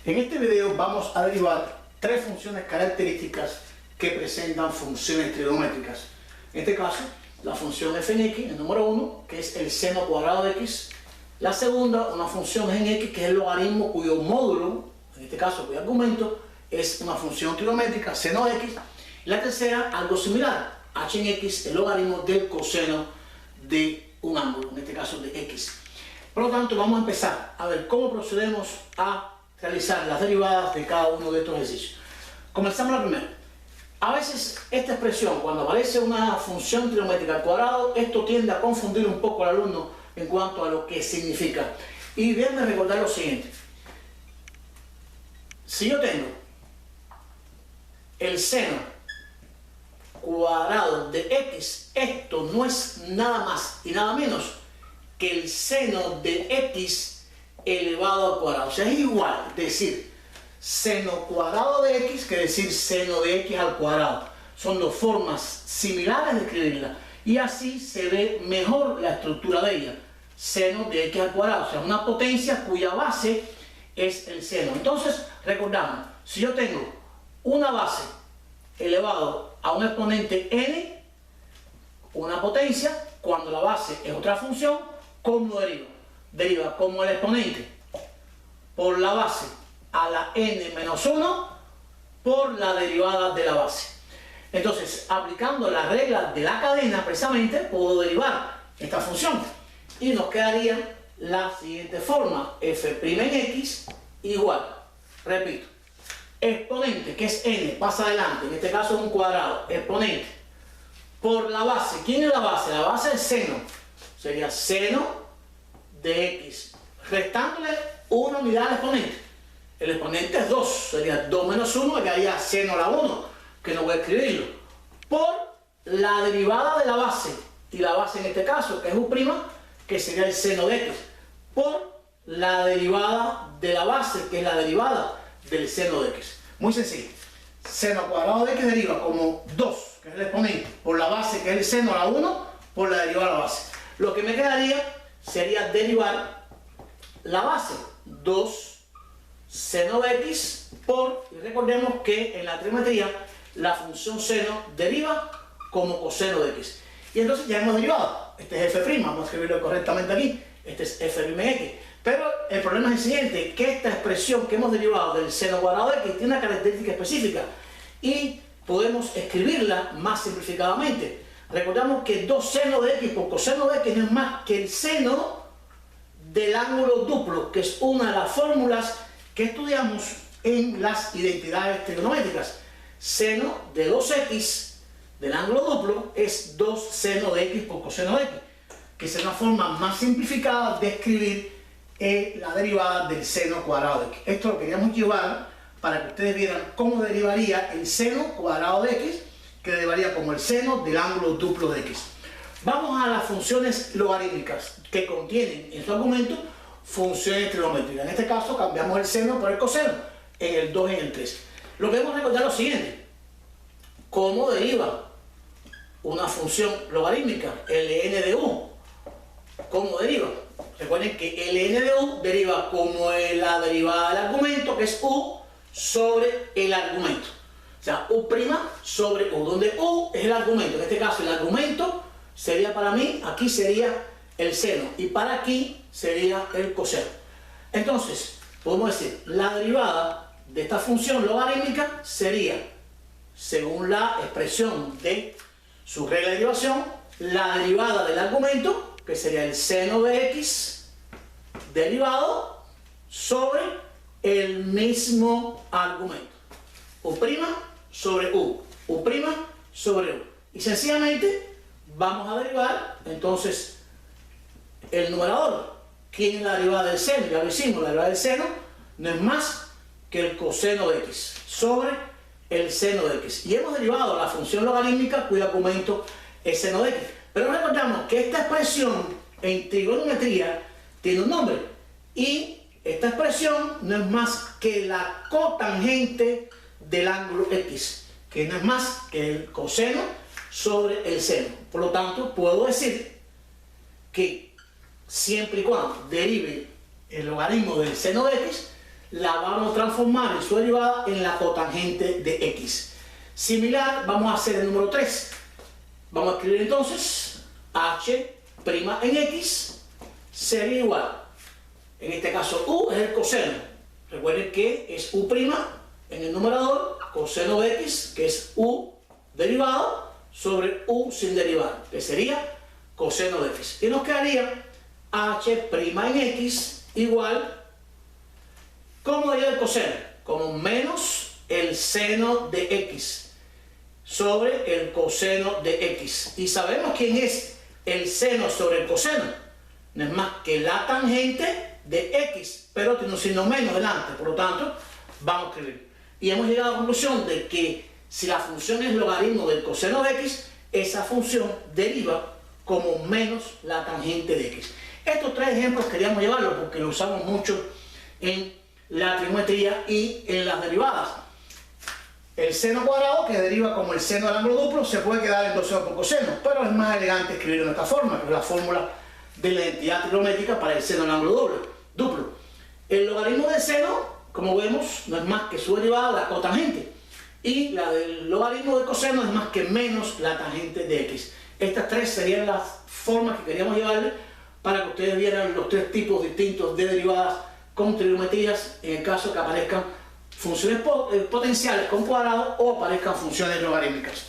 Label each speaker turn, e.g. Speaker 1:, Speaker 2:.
Speaker 1: En este video vamos a derivar tres funciones características que presentan funciones trigonométricas. En este caso, la función f en x, el número 1, que es el seno cuadrado de x. La segunda, una función g en x, que es el logaritmo cuyo módulo, en este caso cuyo argumento, es una función trigonométrica, seno de x. Y la tercera, algo similar, h en x, el logaritmo del coseno de un ángulo, en este caso de x. Por lo tanto, vamos a empezar a ver cómo procedemos a realizar las derivadas de cada uno de estos ejercicios. Comenzamos la primera. A veces esta expresión, cuando aparece una función trigonométrica al cuadrado, esto tiende a confundir un poco al alumno en cuanto a lo que significa. Y déjenme recordar lo siguiente. Si yo tengo el seno cuadrado de x, esto no es nada más y nada menos que el seno de x elevado al cuadrado. O sea, es igual decir seno cuadrado de x que decir seno de x al cuadrado. Son dos formas similares de escribirla y así se ve mejor la estructura de ella. Seno de x al cuadrado, o sea, una potencia cuya base es el seno. Entonces, recordamos, si yo tengo una base elevado a un exponente n, una potencia, cuando la base es otra función, ¿cómo deriva? Deriva como el exponente por la base a la n menos 1 por la derivada de la base. Entonces, aplicando la regla de la cadena, precisamente, puedo derivar esta función. Y nos quedaría la siguiente forma, f' en x igual, repito, exponente, que es n, pasa adelante, en este caso es un cuadrado, exponente, por la base. ¿Quién es la base? La base es seno, sería seno de x, restándole una unidad al exponente. El exponente es 2, sería 2 menos 1, que quedaría seno a la 1, que no voy a escribirlo, por la derivada de la base, y la base en este caso, que es u', que sería el seno de x, por la derivada de la base, que es la derivada del seno de x. Muy sencillo. Seno cuadrado de x deriva como 2, que es el exponente, por la base, que es el seno a la 1, por la derivada de la base. Lo que me quedaría sería derivar la base, 2 seno de x por, y recordemos que en la trigonometría la función seno deriva como coseno de x. Y entonces ya hemos derivado. Este es f', vamos a escribirlo correctamente aquí. Este es f' en x. Pero el problema es el siguiente, que esta expresión que hemos derivado del seno cuadrado de x tiene una característica específica y podemos escribirla más simplificadamente. Recordamos que 2 seno de x por coseno de x no es más que el seno del ángulo duplo, que es una de las fórmulas que estudiamos en las identidades trigonométricas. Seno de 2x del ángulo duplo es 2 seno de x por coseno de x, que es una forma más simplificada de escribir la derivada del seno cuadrado de x. Esto lo queríamos llevar para que ustedes vieran cómo derivaría el seno cuadrado de x, que derivaría como el seno del ángulo duplo de x. Vamos a las funciones logarítmicas que contienen en su argumento funciones trigonométricas. En este caso cambiamos el seno por el coseno en el 2 y en el 3. Lo que debemos recordar es lo siguiente: ¿cómo deriva una función logarítmica? Ln de u. ¿Cómo deriva? Recuerden que ln de u deriva como la derivada del argumento, que es u sobre el argumento. O sea, u' sobre u, donde u es el argumento. En este caso el argumento sería para mí, aquí sería el seno, y para aquí sería el coseno. Entonces, podemos decir, la derivada de esta función logarítmica sería, según la expresión de su regla de derivación, la derivada del argumento, que sería el seno de x derivado sobre el mismo argumento. U' sobre u, u' sobre u. Y sencillamente vamos a derivar entonces el numerador. ¿Quién es la derivada del seno? Ya lo hicimos, la derivada del seno no es más que el coseno de x sobre el seno de x. Y hemos derivado la función logarítmica cuyo argumento es seno de x. Pero recordamos que esta expresión en trigonometría tiene un nombre. Y esta expresión no es más que la cotangente del ángulo x, que no es más que el coseno sobre el seno. Por lo tanto, puedo decir que siempre y cuando derive el logaritmo del seno de x, la vamos a transformar en su derivada en la cotangente de x. Similar, vamos a hacer el número 3. Vamos a escribir entonces h' en x sería igual. En este caso u es el coseno. Recuerden que es u' en el numerador, coseno de x, que es u derivado, sobre u sin derivar, que sería coseno de x. Y nos quedaría h' en x igual, ¿cómo daría el coseno? Como menos el seno de x sobre el coseno de x. Y sabemos quién es el seno sobre el coseno. No es más que la tangente de x, pero tiene un signo menos delante. Por lo tanto, vamos a escribir. Y hemos llegado a la conclusión de que si la función es logaritmo del coseno de x, esa función deriva como menos la tangente de x. Estos 3 ejemplos queríamos llevarlos porque los usamos mucho en la trigonometría y en las derivadas. El seno cuadrado, que deriva como el seno del ángulo duplo, se puede quedar en 2 senos por coseno, pero es más elegante escribirlo de esta forma, que es la fórmula de la identidad trigonométrica para el seno del ángulo duplo. El logaritmo del seno, como vemos, no es más que su derivada, la cotangente. Y la del logaritmo del coseno es más que menos la tangente de x. Estas 3 serían las formas que queríamos llevarle para que ustedes vieran los 3 tipos distintos de derivadas con trigonometrías, en el caso que aparezcan funciones potenciales con cuadrado o aparezcan funciones logarítmicas.